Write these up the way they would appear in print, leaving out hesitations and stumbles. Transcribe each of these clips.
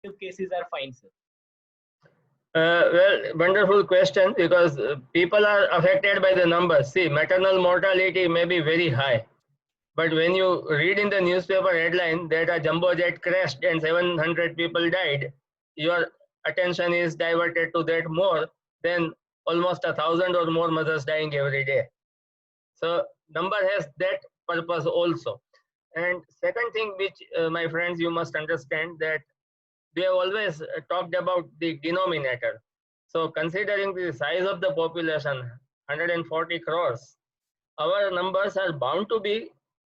cases are fine, sir? Well, wonderful question, because people are affected by the numbers. See, maternal mortality may be very high, but when you read in the newspaper headline that a jumbo jet crashed and 700 people died, your attention is diverted to that more than almost 1,000 or more mothers dying every day. So number has that purpose also. And second thing which my friends, you must understand that we have always talked about the denominator. So considering the size of the population, 140 crores, our numbers are bound to be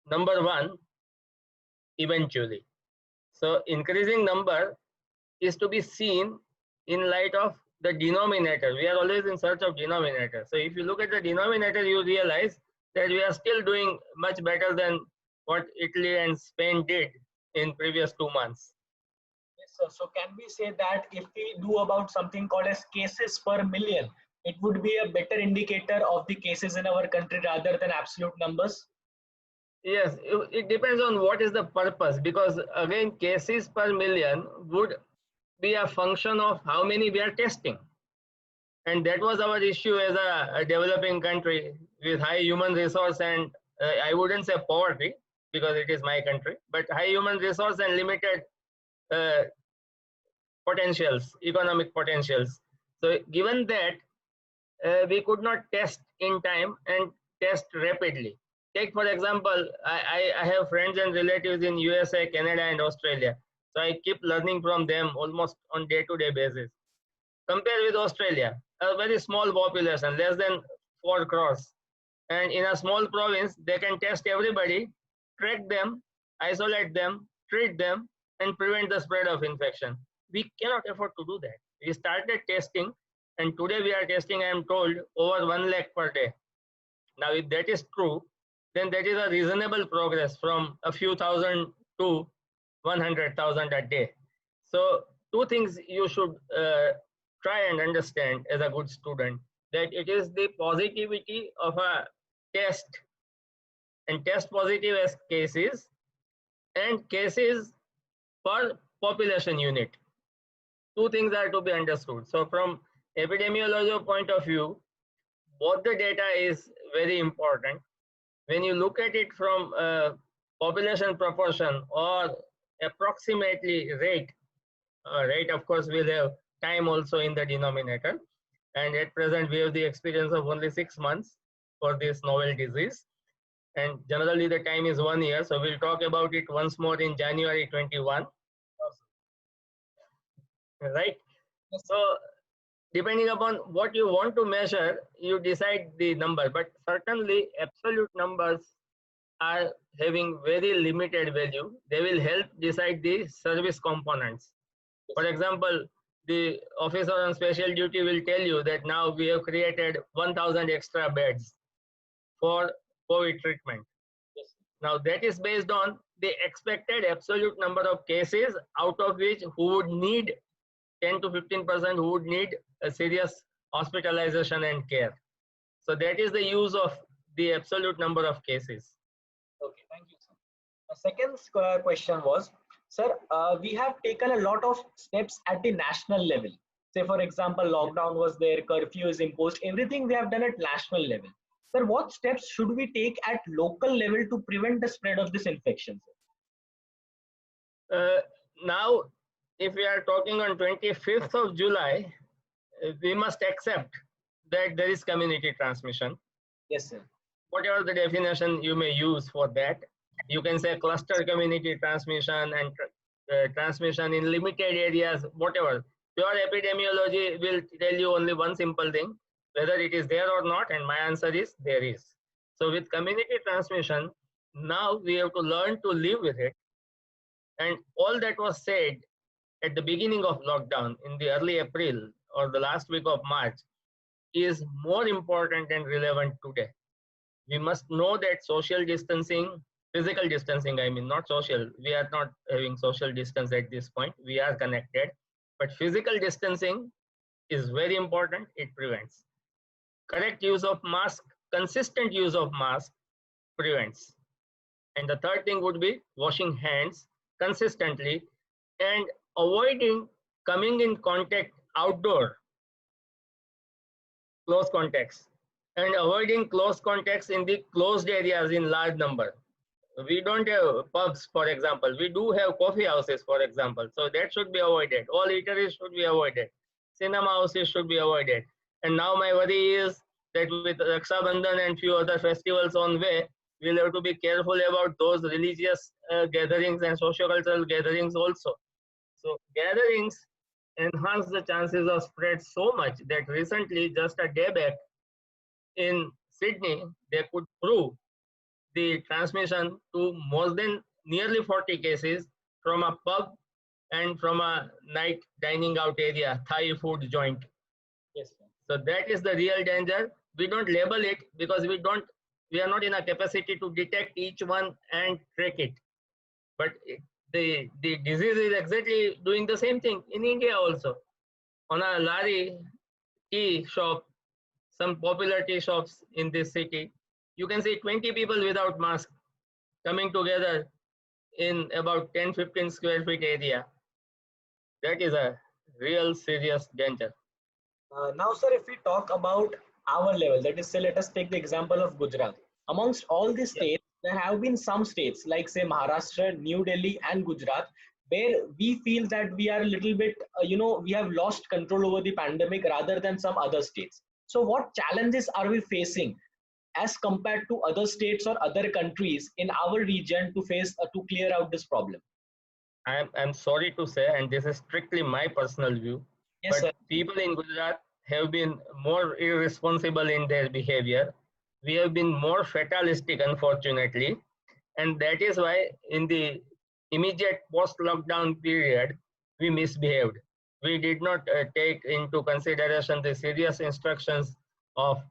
number one eventually. So increasing number is to be seen in light of the denominator. We are always in search of denominator. So if you look at the denominator, you realize that we are still doing much better than what Italy and Spain did in previous 2 months. Yes, sir. So can we say that if we do about something called as cases per million, it would be a better indicator of the cases in our country rather than absolute numbers? Yes, it depends on what is the purpose, because again, cases per million would be a function of how many we are testing. And that was our issue as a developing country with high human resource and I wouldn't say poverty because it is my country, but high human resource and limited uh, potentials, economic potentials. So given that, we could not test in time and test rapidly. Take for example, I have friends and relatives in USA, Canada and Australia. So I keep learning from them almost on day-to-day basis. Compare with Australia, a very small population, less than 4 crores. And in a small province, they can test everybody, track them, isolate them, treat them, and prevent the spread of infection. We cannot afford to do that. We started testing, and today we are testing, I am told, over 1 lakh per day. Now, if that is true, then that is a reasonable progress from a few thousand to 100,000 a day. So, two things you should try and understand as a good student, that it is the positivity of a test and test positive as cases and cases per population unit. Two things are to be understood. So from epidemiology point of view, both the data is very important. When you look at it from population proportion or approximately rate, rate of course will have time also in the denominator. And at present we have the experience of only 6 months for this novel disease. And generally the time is 1 year. So we'll talk about it once more in January 21, right? So depending upon what you want to measure, you decide the number, but certainly absolute numbers are having very limited value. They will help decide the service components. For example, the officer on special duty will tell you that now we have created 1,000 extra beds for COVID treatment. Now that is based on the expected absolute number of cases, out of which who would need 10 to 15% who would need a serious hospitalization and care. So that is the use of the absolute number of cases. Okay, thank you, sir. The second question was, sir, we have taken a lot of steps at the national level. Say, for example, lockdown was there, curfew is imposed, everything we have done at national level. Sir, what steps should we take at local level to prevent the spread of this infection? Now, if we are talking on 25th of July, we must accept that there is community transmission. Yes, sir. Whatever the definition you may use for that, you can say cluster community transmission and transmission in limited areas, whatever. Pure epidemiology will tell you only one simple thing, whether it is there or not, and my answer is there is. So with community transmission, now we have to learn to live with it. And all that was said at the beginning of lockdown in the early April or the last week of March is more important and relevant today. We must know that social distancing, physical distancing, I mean, not social. We are not having social distance at this point. We are connected. But physical distancing is very important. It prevents. Correct use of mask, consistent use of mask prevents. And the third thing would be washing hands consistently and avoiding coming in contact outdoor, close contacts, and avoiding close contacts in the closed areas in large number. We don't have pubs, for example. We do have coffee houses, for example. So that should be avoided. All eateries should be avoided. Cinema houses should be avoided. And now my worry is that with Raksha Bandhan and few other festivals on way, we'll have to be careful about those religious gatherings and socio-cultural gatherings also. So gatherings enhance the chances of spread so much that recently, just a day back in Sydney, they could prove the transmission to more than nearly 40 cases from a pub and from a night dining out area, Thai food joint. Yes, sir. So that is the real danger. We don't label it because we are not in a capacity to detect each one and track it. But the disease is exactly doing the same thing in India also. On a Lari tea shop, some popular tea shops in this city, you can see 20 people without mask coming together in about 10-15 square feet area. That is a real serious danger. Now, sir, if we talk about our level, that is, say, let us take the example of Gujarat. Amongst all the Yeah. states, there have been some states like, say, Maharashtra, New Delhi, and Gujarat, where we feel that we are a little bit, we have lost control over the pandemic rather than some other states. So, what challenges are we facing as compared to other states or other countries in our region to face to clear out this problem? I'm sorry to say, and this is strictly my personal view, Yes, sir. but people in Gujarat have been more irresponsible in their behavior. We have been more fatalistic, unfortunately, and that is why in the immediate post-lockdown period, we misbehaved. We did not take into consideration the serious instructions of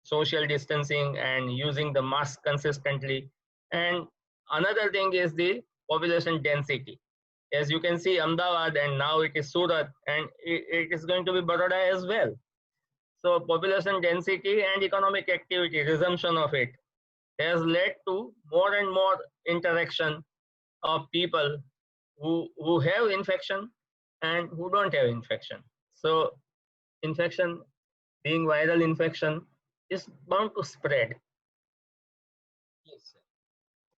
social distancing and using the mask consistently. And another thing is the population density. As you can see, Ahmedabad, and now it is Surat, and it is going to be Baroda as well. So population density and economic activity, resumption of it, has led to more and more interaction of people who have infection and who don't have infection. So infection, being viral infection, is bound to spread. Yes, sir.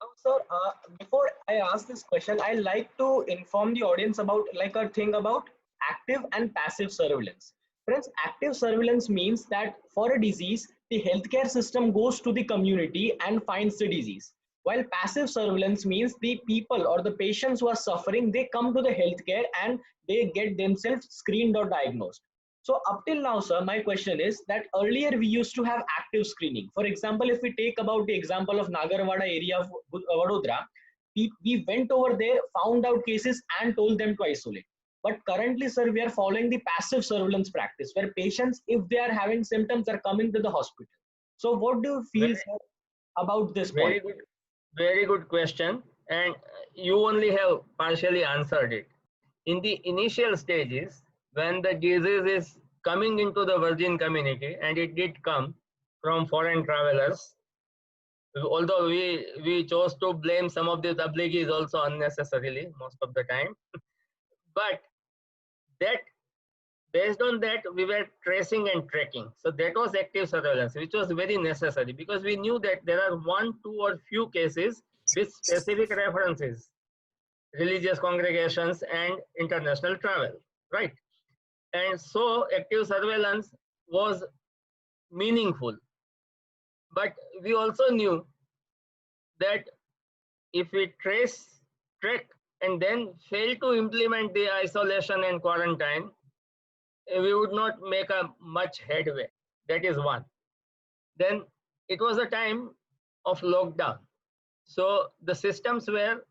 Now, sir, before I ask this question, I like to inform the audience about like a thing about active and passive surveillance. Friends, active surveillance means that for a disease, the healthcare system goes to the community and finds the disease. While passive surveillance means the people or the patients who are suffering, they come to the healthcare and they get themselves screened or diagnosed. So up till now, sir, my question is that earlier we used to have active screening. For example, if we take about the example of Nagarwada area of Vadodara, we went over there, found out cases and told them to isolate. But currently, sir, we are following the passive surveillance practice where patients, if they are having symptoms, are coming to the hospital. So what do you feel, Very, sir, about this very point? good, very good question. And you only have partially answered it. In the initial stages, when the disease is coming into the virgin community, and it did come from foreign travelers, although we chose to blame some of the tabligis also unnecessarily most of the time, but that based on that we were tracing and tracking. So that was active surveillance, which was very necessary because we knew that there are 1, 2 or few cases with specific references, religious congregations and international travel, right? And so active surveillance was meaningful. But we also knew that if we trace, track, and then fail to implement the isolation and quarantine, we would not make a much headway. That is one. Then it was a time of lockdown. So the systems were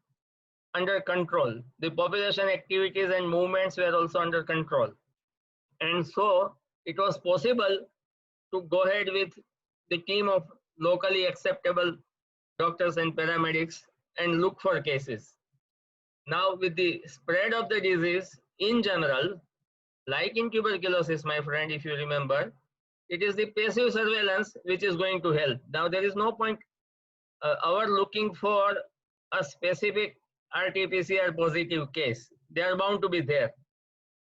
under control. The population activities and movements were also under control. And so it was possible to go ahead with the team of locally acceptable doctors and paramedics and look for cases. Now with the spread of the disease in general, like in tuberculosis, my friend, if you remember, it is the passive surveillance which is going to help. Now there is no point our looking for a specific RT-PCR positive case. they are bound to be there.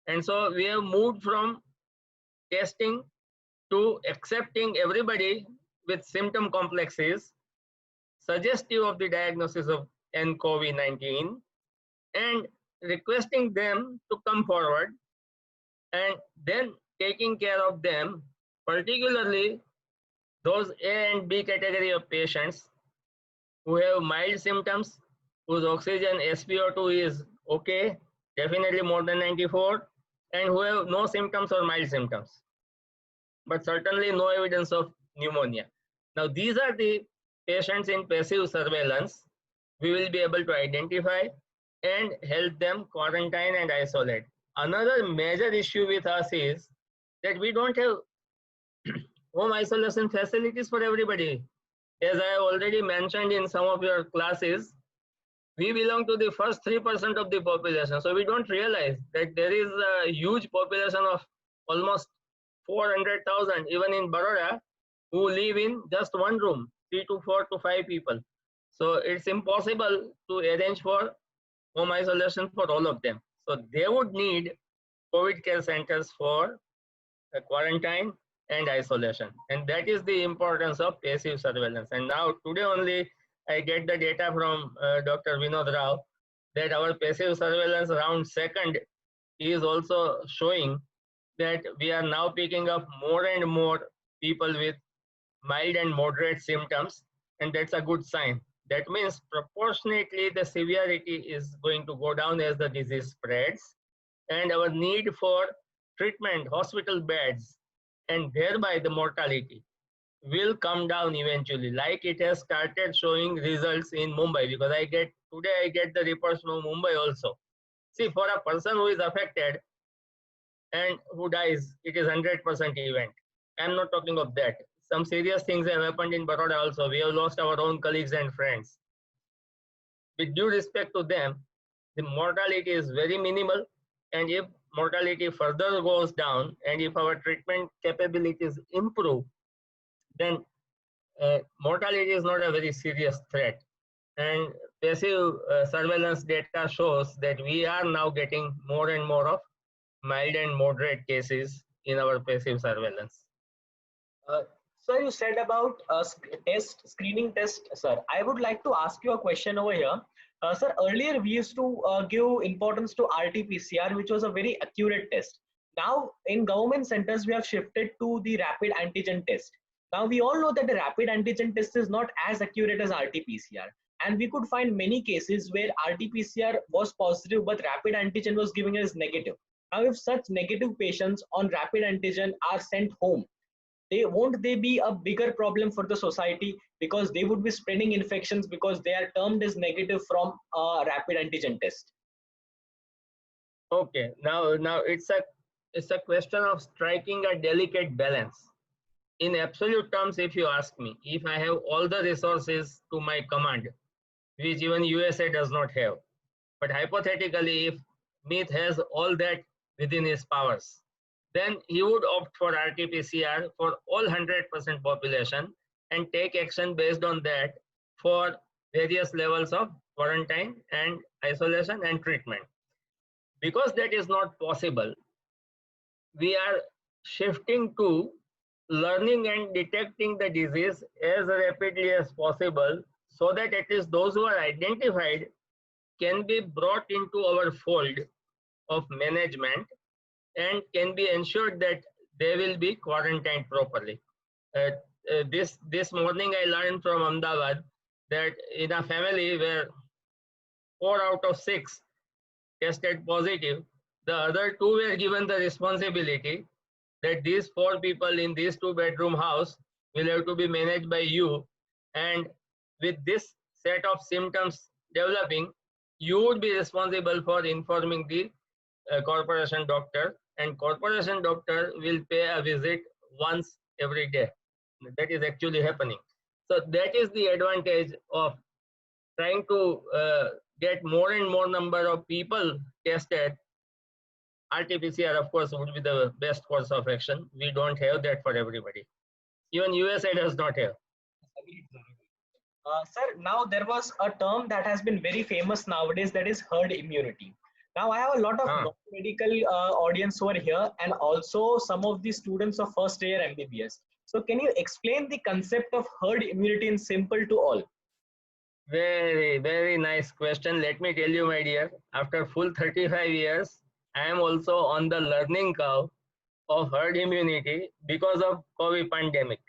And so we have moved from testing to accepting everybody with symptom complexes suggestive of the diagnosis of nCoV-19 and requesting them to come forward and then taking care of them, particularly those A and B category of patients who have mild symptoms, whose oxygen SpO2 is okay, definitely more than 94, and who have no symptoms or mild symptoms, but certainly no evidence of pneumonia. Now, these are the patients in passive surveillance we will be able to identify and help them quarantine and isolate. Another major issue with us is that we don't have home isolation facilities for everybody. As I have already mentioned in some of your classes, we belong to the first 3% of the population. So we don't realize that there is a huge population of almost 400,000, even in Baroda, who live in just one room, 3 to 4 to 5 people. So it's impossible to arrange for home isolation for all of them. So they would need COVID care centers for quarantine and isolation. And that is the importance of passive surveillance. And now today only I get the data from Dr. Vinod Rao that our passive surveillance round second is also showing that we are now picking up more and more people with mild and moderate symptoms, and that's a good sign. That means proportionately the severity is going to go down as the disease spreads, and our need for treatment, hospital beds, and thereby the mortality will come down eventually, like it has started showing results in Mumbai, because today I get the reports from Mumbai also. See, for a person who is affected and who dies, it is 100% event. I'm not talking of that. Some serious things have happened in Baroda also. We have lost our own colleagues and friends. With due respect to them, the mortality is very minimal, and if mortality further goes down and if our treatment capabilities improve, then mortality is not a very serious threat. And passive surveillance data shows that we are now getting more and more of mild and moderate cases in our passive surveillance. Sir, you said about screening test, sir. I would like to ask you a question over here. Sir, earlier we used to give importance to RT-PCR, which was a very accurate test. Now, in government centers, we have shifted to the rapid antigen test. Now, we all know that the rapid antigen test is not as accurate as RT-PCR. And we could find many cases where RT-PCR was positive, but rapid antigen was giving us negative. Now, if such negative patients on rapid antigen are sent home, won't they be a bigger problem for the society, because they would be spreading infections because they are termed as negative from a rapid antigen test? Okay, now it's a question of striking a delicate balance. In absolute terms, if you ask me, if I have all the resources to my command, which even USA does not have, but hypothetically, if Meet has all that within his powers, then he would opt for RT-PCR for all 100% population and take action based on that for various levels of quarantine and isolation and treatment. Because that is not possible, we are shifting to learning and detecting the disease as rapidly as possible, so that at least those who are identified can be brought into our fold of management and can be ensured that they will be quarantined properly. This morning I learned from Ahmedabad that in a family where 4 out of 6 tested positive, the other 2 were given the responsibility that these 4 people in this 2-bedroom house will have to be managed by you, and with this set of symptoms developing, you would be responsible for informing the corporation doctor, and corporation doctor will pay a visit once every day. That is actually happening. So that is the advantage of trying to get more and more number of people tested. RT-PCR, of course, would be the best course of action. We don't have that for everybody. Even USA does not have. Sir, now there was a term that has been very famous nowadays, that is herd immunity. Now I have a lot of Ah. non-medical audience over here, and also some of the students of first year MBBS. So can you explain the concept of herd immunity in simple to all? Very, very nice question. Let me tell you, my dear, after full 35 years, I am also on the learning curve of herd immunity because of COVID pandemic.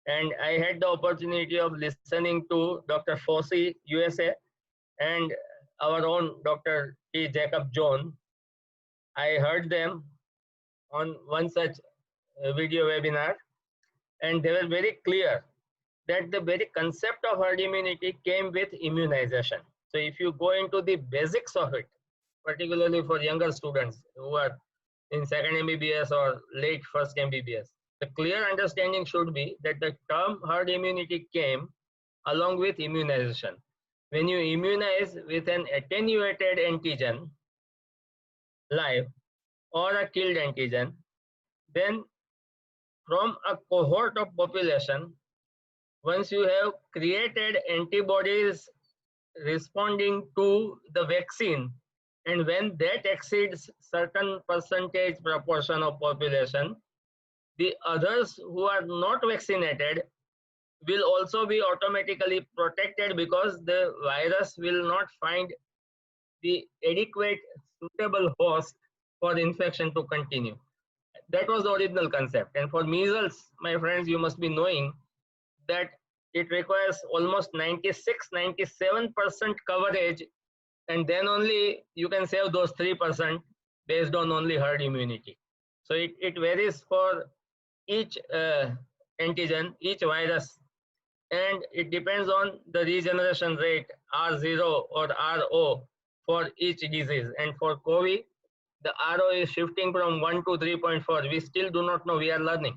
And I had the opportunity of listening to Dr. Fauci, USA, and our own Dr. T. Jacob Jones. I heard them on one such video webinar, and they were very clear that the very concept of herd immunity came with immunization. So if you go into the basics of it, particularly for younger students who are in second MBBS or late first MBBS, the clear understanding should be that the term herd immunity came along with immunization. When you immunize with an attenuated antigen live or a killed antigen, then from a cohort of population, once you have created antibodies responding to the vaccine, and when that exceeds certain percentage proportion of population, the others who are not vaccinated will also be automatically protected because the virus will not find the adequate suitable host for infection to continue. That was the original concept. And for measles, my friends, you must be knowing that it requires almost 96-97% coverage, and then only you can save those 3% based on only herd immunity. So it varies for each antigen, each virus, and it depends on the regeneration rate R0 or RO for each disease. And for COVID, the RO is shifting from 1 to 3.4. We still do not know, we are learning.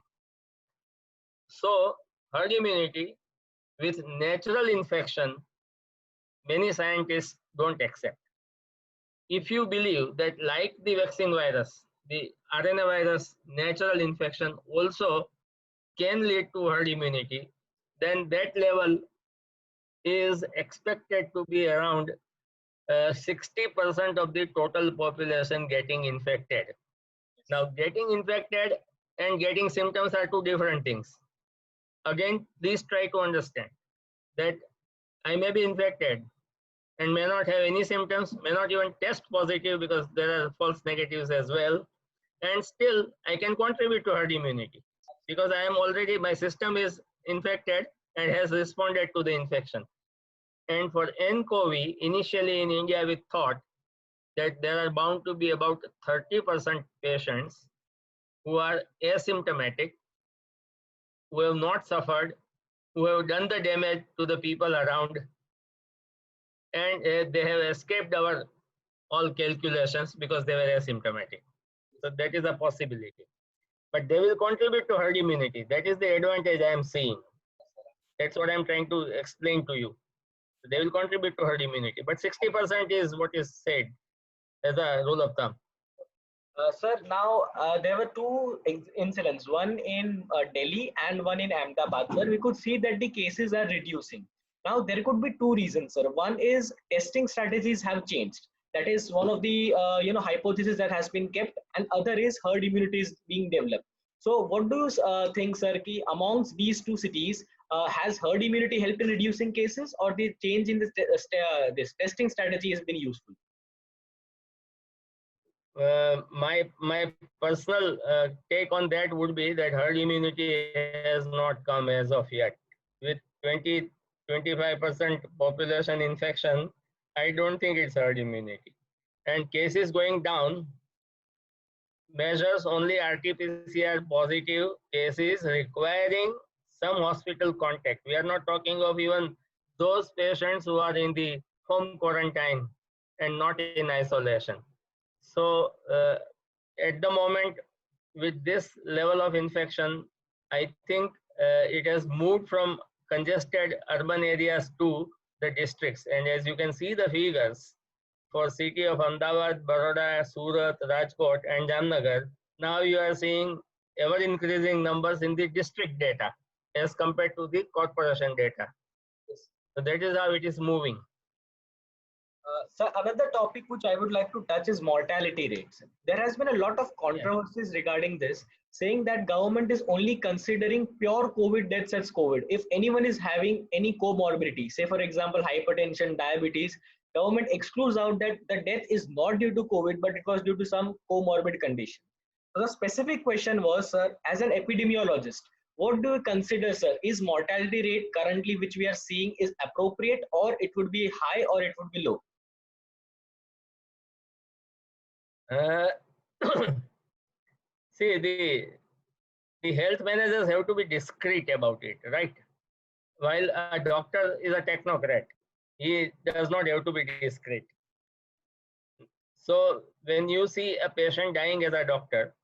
So herd immunity with natural infection, many scientists don't accept. If you believe that like the vaccine virus, the RNA virus natural infection also can lead to herd immunity, then that level is expected to be around 60% of the total population getting infected. Now, getting infected and getting symptoms are two different things. Again, please try to understand that I may be infected and may not have any symptoms, may not even test positive because there are false negatives as well. And still, I can contribute to herd immunity because I am already, my system is infected and has responded to the infection. And for nCoV, initially in India, we thought that there are bound to be about 30% patients who are asymptomatic, who have not suffered, who have done the damage to the people around, and they have escaped our all calculations because they were asymptomatic. So that is a possibility. But they will contribute to herd immunity. That is the advantage I am seeing. That's what I'm trying to explain to you. They will contribute to herd immunity. But 60% is what is said as a rule of thumb. Sir, now there were two incidents, one in Delhi and one in Ahmedabad. Sir, we could see that the cases are reducing. Now, there could be two reasons, sir. One is testing strategies have changed. That is one of the hypothesis that has been kept, and other is herd immunity is being developed. So, what do you think, sir? Ki amongst these two cities, has herd immunity helped in reducing cases, or the change in this testing strategy has been useful? My personal take on that would be that herd immunity has not come as of yet. With 20-25% population infection, I don't think it's herd immunity. And cases going down measures only RT-PCR positive cases requiring some hospital contact. We are not talking of even those patients who are in the home quarantine and not in isolation. So at the moment, with this level of infection, I think it has moved from congested urban areas to the districts. And as you can see the figures for city of Ahmedabad, Baroda, Surat, Rajkot and Jamnagar, now you are seeing ever increasing numbers in the district data as compared to the corporation data. So that is how it is moving. So another topic which I would like to touch is mortality rates. There has been a lot of Yeah. controversies regarding this, saying that government is only considering pure COVID deaths as COVID. If anyone is having any comorbidity, say for example hypertension, diabetes, government excludes out that the death is not due to COVID, but it was due to some comorbid condition. So the specific question was, sir, as an epidemiologist, what do you consider, sir? Is mortality rate currently which we are seeing is appropriate, or it would be high, or it would be low? See, the health managers have to be discreet about it, right? While a doctor is a technocrat, he does not have to be discreet. So when you see a patient dying as a doctor,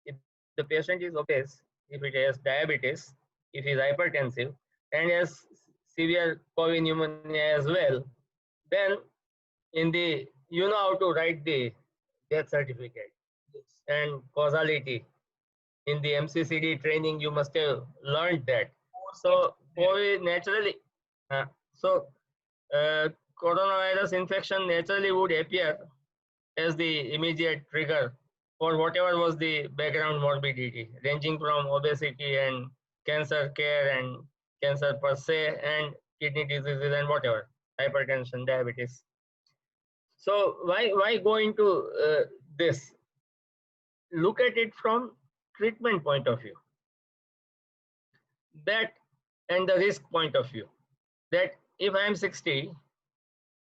if the patient is obese, if it has diabetes, if he is hypertensive, and has severe COVID pneumonia as well, then in the, you know how to write the death certificate and causality. In the MCCD training, you must have learned that. So COVID naturally, so coronavirus infection naturally would appear as the immediate trigger for whatever was the background morbidity, ranging from obesity and cancer care and cancer per se and kidney diseases and whatever, hypertension, diabetes. So why go into this? Look at it from treatment point of view, that, and the risk point of view, that if I am 60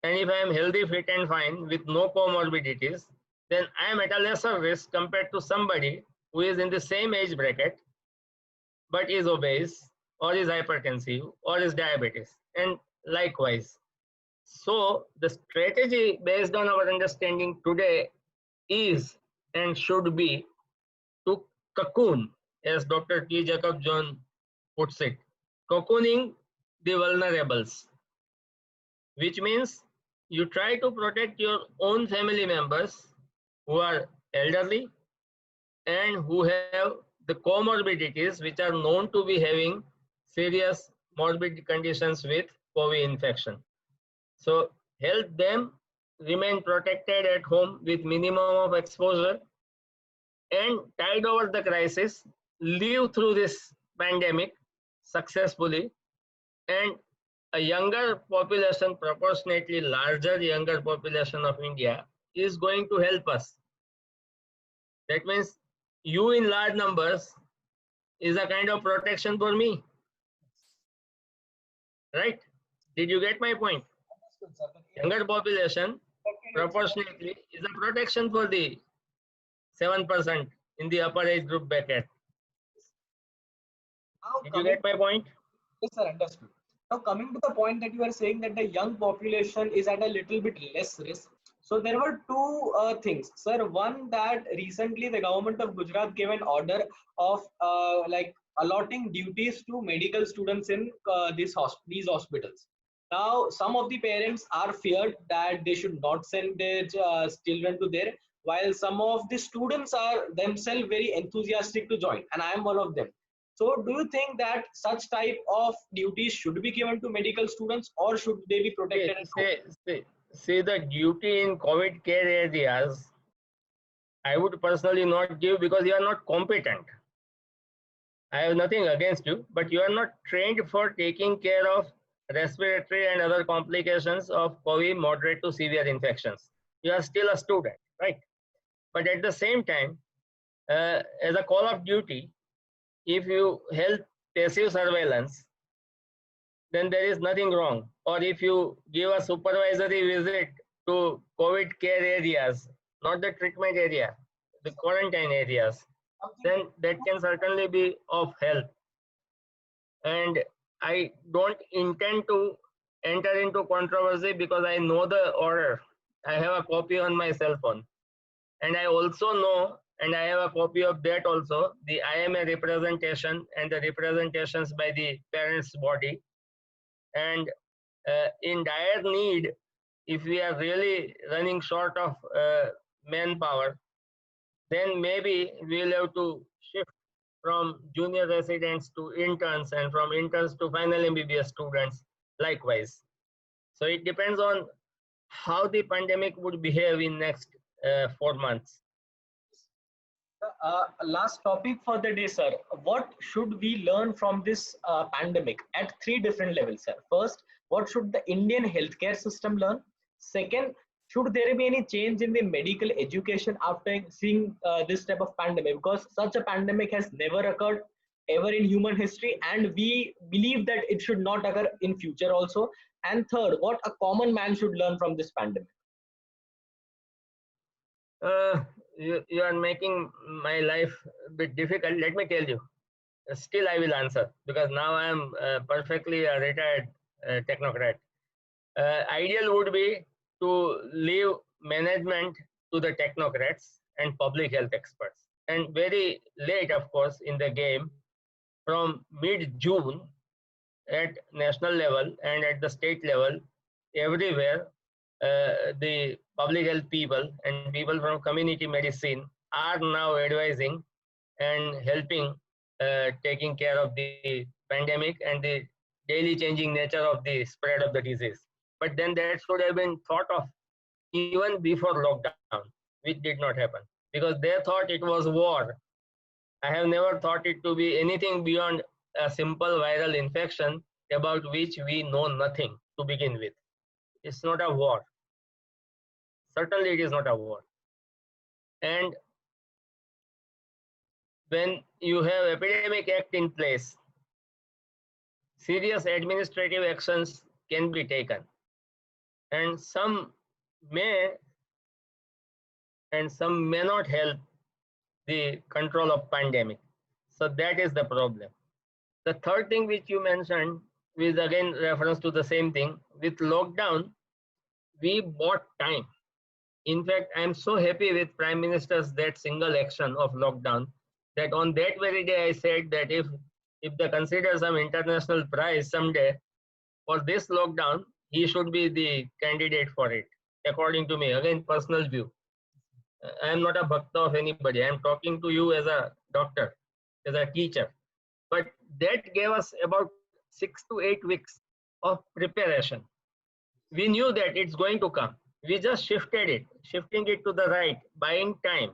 and if I am healthy, fit and fine with no comorbidities, then I am at a lesser risk compared to somebody who is in the same age bracket but is obese or is hypertensive or is diabetes, and likewise. So the strategy based on our understanding today is and should be to cocoon, as Dr. T. Jacob John puts it, cocooning the vulnerables, which means you try to protect your own family members who are elderly and who have the comorbidities which are known to be having serious morbid conditions with COVID infection. So help them remain protected at home with minimum of exposure and tide over the crisis, live through this pandemic successfully, and a younger population, proportionately larger younger population of India is going to help us. That means you in large numbers is a kind of protection for me, right? Did you get my point? Younger population proportionately is a protection for the 7% in the upper age group bracket. Did you get my point? Yes, sir, understood. Now, coming to the point that you are saying that the young population is at a little bit less risk. So there were two things, sir. One, that recently the government of Gujarat gave an order of like allotting duties to medical students in these hospitals. Now, some of the parents are feared that they should not send their children to there, while some of the students are themselves very enthusiastic to join, and I am one of them. So do you think that such type of duties should be given to medical students, or should they be protected? See the duty in COVID care areas, I would personally not give, because you are not competent. I have nothing against you, but you are not trained for taking care of respiratory and other complications of COVID moderate to severe infections. You are still a student, right? But at the same time, as a call of duty, if you help passive surveillance, then there is nothing wrong. Or if you give a supervisory visit to COVID care areas, not the treatment area, the quarantine areas, then that can certainly be of help. And I don't intend to enter into controversy because I know the order. I have a copy on my cell phone. And I also know, and I have a copy of that also, the IMA representation and the representations by the parents' body. And in dire need, if we are really running short of manpower, then maybe we'll have to shift from junior residents to interns, and from interns to final MBBS students likewise. So it depends on how the pandemic would behave in next 4 months. Last topic for the day, sir. What should we learn from this pandemic at three different levels, sir? First, what should the Indian healthcare system learn? Second, should there be any change in the medical education after seeing this type of pandemic? Because such a pandemic has never occurred ever in human history, and we believe that it should not occur in future also. And third, what a common man should learn from this pandemic? You are making my life a bit difficult. Let me tell you. Still, I will answer because now I am perfectly a retired technocrat. Ideal would be to leave management to the technocrats and public health experts. And very late, of course, in the game, from mid-June at national level and at the state level, everywhere, the public health people and people from community medicine are now advising and helping taking care of the pandemic and the daily changing nature of the spread of the disease. But then that should have been thought of even before lockdown, which did not happen because they thought it was war. I have never thought it to be anything beyond a simple viral infection about which we know nothing to begin with. It's not a war. Certainly, it is not a war. And when you have Epidemic Act in place, serious administrative actions can be taken. And some may and some may not help the control of pandemic. So that is the problem. The third thing which you mentioned is again reference to the same thing. With lockdown, we bought time. In fact, I am so happy with Prime Minister's that single action of lockdown that on that very day I said that if they consider some international prize someday for this lockdown, he should be the candidate for it, according to me. Again, personal view. I am not a bhakta of anybody. I am talking to you as a doctor, as a teacher. But that gave us about 6 to 8 weeks of preparation. We knew that it's going to come. We just shifting it to the right, buying time,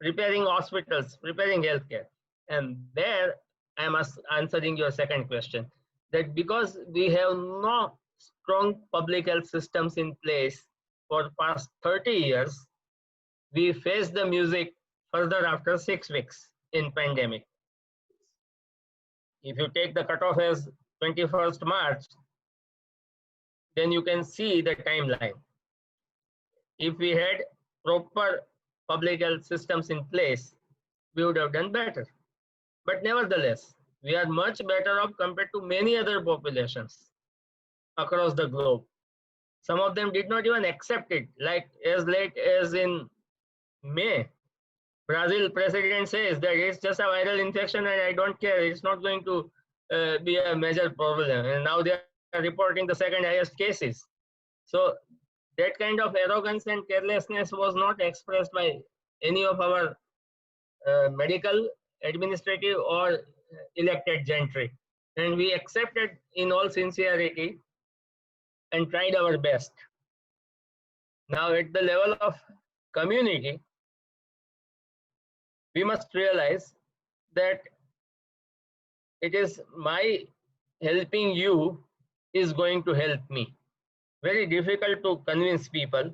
preparing hospitals, preparing healthcare. And there I am answering your second question, that because we have no strong public health systems in place for past 30 years, we face the music further after 6 weeks in pandemic. If you take the cutoff as 21st March, then you can see the timeline. If we had proper public health systems in place, we would have done better. But nevertheless, we are much better off compared to many other populations across the globe. Some of them did not even accept it, like as late as in May. Brazil president says that it's just a viral infection and I don't care, it's not going to be a major problem. And now they are reporting the second highest cases. So that kind of arrogance and carelessness was not expressed by any of our medical, administrative or elected gentry. And we accepted in all sincerity and tried our best. Now at the level of community, we must realize that it is my helping you is going to help me. Very difficult to convince people.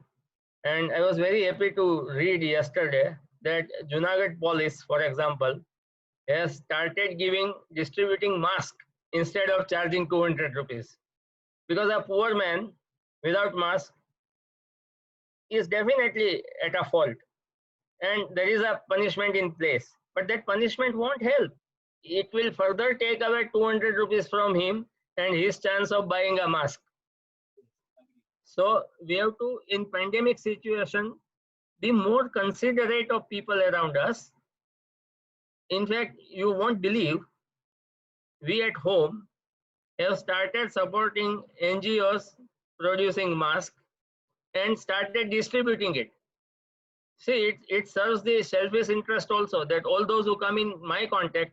And I was very happy to read yesterday that Junagadh police, for example, has started distributing masks instead of charging 200 rupees. Because a poor man without mask is definitely at a fault. And there is a punishment in place. But that punishment won't help. It will further take away 200 rupees from him and his chance of buying a mask. So we have to, in pandemic situation, be more considerate of people around us. In fact, you won't believe, we at home have started supporting NGOs producing masks and started distributing it. See, it serves the selfish interest also that all those who come in my contact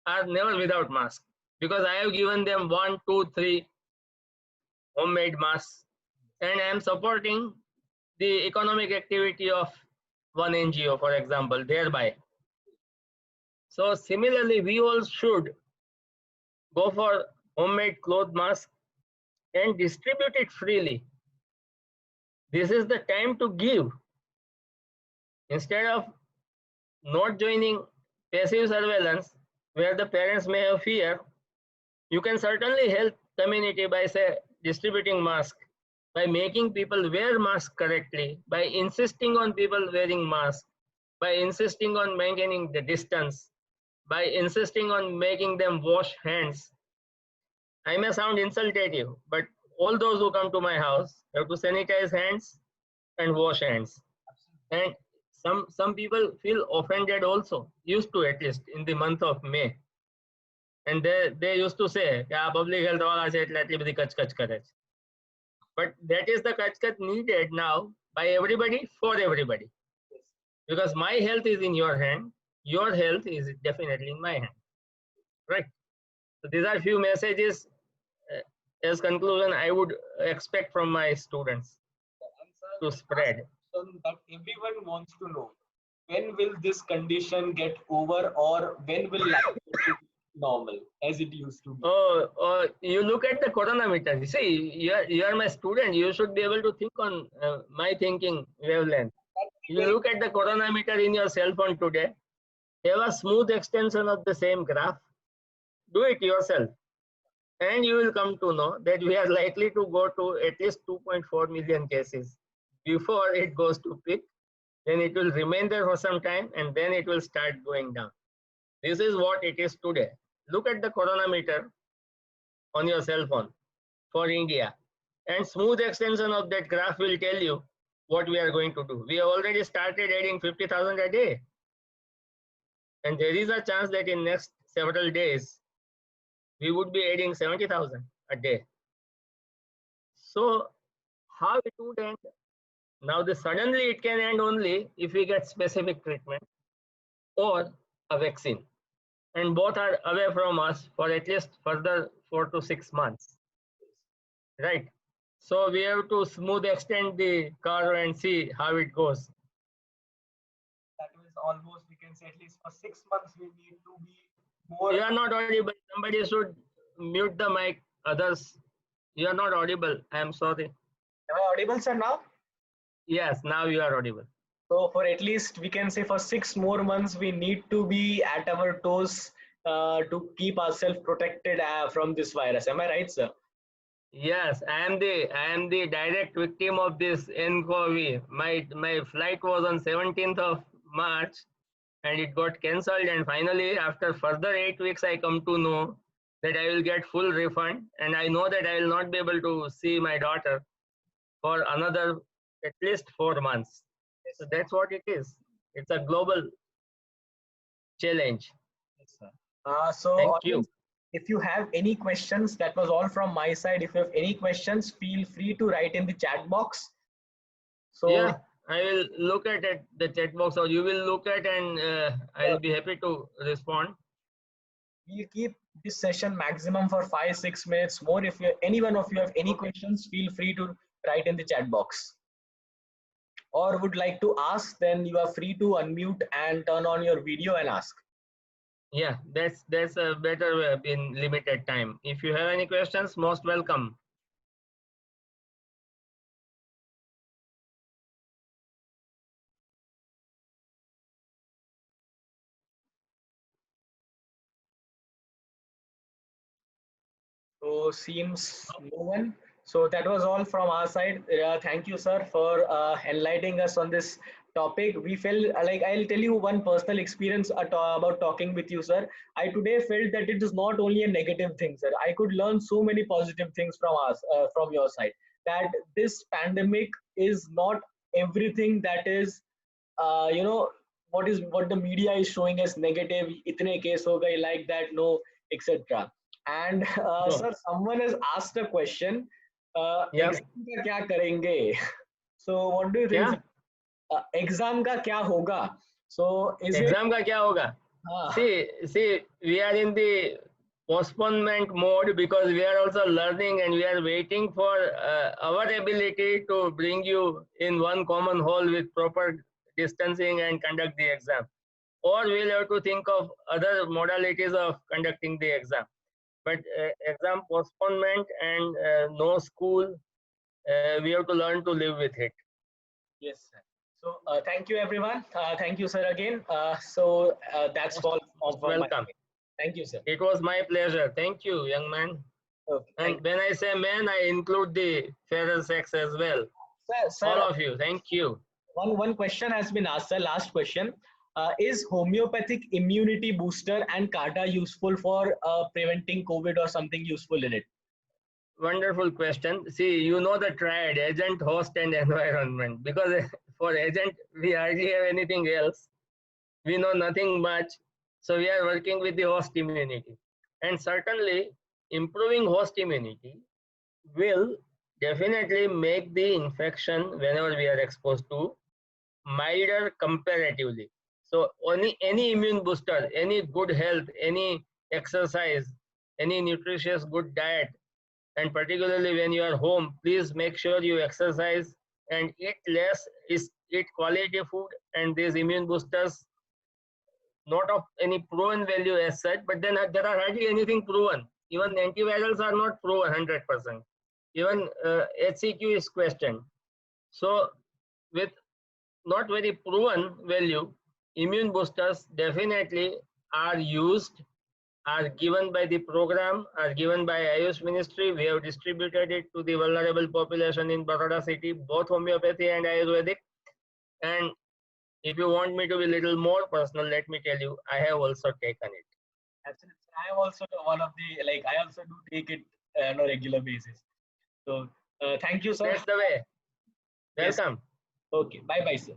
are never without mask, because I have given them 1, 2, 3 homemade masks and I am supporting the economic activity of one NGO, for example, thereby. So similarly, we all should go for homemade cloth mask and distribute it freely. This is the time to give. Instead of not joining passive surveillance, where the parents may have fear, you can certainly help community by say distributing masks, by making people wear masks correctly, by insisting on people wearing masks, by insisting on maintaining the distance, by insisting on making them wash hands. I may sound insultative, but all those who come to my house have to sanitize hands and wash hands. And some people feel offended also, used to, at least in the month of May. And they used to say, yeah, public health all છે એટલે આટલી બધી કચકચ કરે છે. But that is the kachkat needed now by everybody for everybody. Because my health is in your hand, your health is definitely in my hand. Right? So these are few messages as conclusion I would expect from my students to spread. That everyone wants to know, when will this condition get over, or when will life be normal as it used to be? Oh, you look at the chronometer. You see, you are my student. You should be able to think on my thinking wavelength. You look at the chronometer in your cell phone today. Have a smooth extension of the same graph. Do it yourself, and you will come to know that we are likely to go to at least 2.4 million cases before it goes to peak. Then it will remain there for some time, and then it will start going down. This is what it is today. Look at the chronometer on your cell phone for India, and smooth extension of that graph will tell you what we are going to do. We have already started adding 50,000 a day, and there is a chance that in next several days we would be adding 70,000 a day. So how it would end? Now suddenly it can end only if we get specific treatment or a vaccine, and both are away from us for at least further 4 to 6 months, right? So we have to smooth extend the curve and see how it goes. That was almost, we can say, at least for 6 months we need to be more. You are not audible. Somebody should mute the mic. Others, you are not audible. I am sorry. Am I audible, sir, now? Yes, now you are audible. So for at least, we can say, for 6 more months we need to be at our toes to keep ourselves protected from this virus. Am I right, sir? Yes, I am the direct victim of this nCoV. My flight was on 17th of March and it got cancelled, and finally after further 8 weeks I come to know that I will get full refund, and I know that I will not be able to see my daughter for another at least 4 months. So that's what it is. It's a global challenge. Yes, sir. So Thank you. If you have any questions, that was all from my side. If you have any questions, feel free to write in the chat box. So yeah, I will look at it, the chat box, or you will look at, and I'll be happy to respond. We'll keep this session maximum for 5-6 minutes more. If any one of you have any questions, feel free to write in the chat box. Or would like to ask, then you are free to unmute and turn on your video and ask. Yeah, that's a better way in limited time. If you have any questions, most welcome. So seems no one. So that was all from our side. Thank you, sir, for enlightening us on this topic. We felt like, I'll tell you one personal experience about talking with you, sir. I today felt that it is not only a negative thing, sir. I could learn so many positive things from us, from your side. That this pandemic is not everything that is, you know, what the media is showing as negative. Itne case ho gaye, like that, no, etc. And sir, someone has asked a question. Exam का क्या करेंगे? So what do you think? Exam का क्या होगा? So is exam का क्या होगा? See, we are in the postponement mode because we are also learning and we are waiting for our ability to bring you in one common hall with proper distancing and conduct the exam. Or we'll have to think of other modalities of conducting the exam. But exam postponement and no school, we have to learn to live with it. Yes, sir. So thank you, everyone. Thank you, sir, again. That's all of Welcome. Thank you, sir. It was my pleasure. Thank you, young man. Okay, And when I say man, I include the fairer sex as well. sir, All of you. Thank you. One question has been asked, sir. Last question. Is homeopathic immunity booster and CARTA useful for preventing COVID or something useful in it? Wonderful question. See, you know the triad, agent, host, and environment. Because for agent, we hardly have anything else. We know nothing much. So we are working with the host immunity. And certainly, improving host immunity will definitely make the infection whenever we are exposed to milder comparatively. So any immune booster, any good health, any exercise, any nutritious good diet, and particularly when you are home, please make sure you exercise and eat less, eat quality food, and these immune boosters not of any proven value as such, but then there are hardly anything proven. Even antivirals are not proven 100%. Even HCQ is questioned. So with not very proven value, immune boosters definitely are used, are given by the program, are given by Ayush Ministry. We have distributed it to the vulnerable population in Baroda city, both homeopathy and Ayurvedic. And if you want me to be a little more personal, let me tell you, I have also taken it. Absolutely. I am also one of the, I also do take it on a regular basis. So thank you, sir. That's the way. Welcome. Yes. Okay. Bye-bye, sir.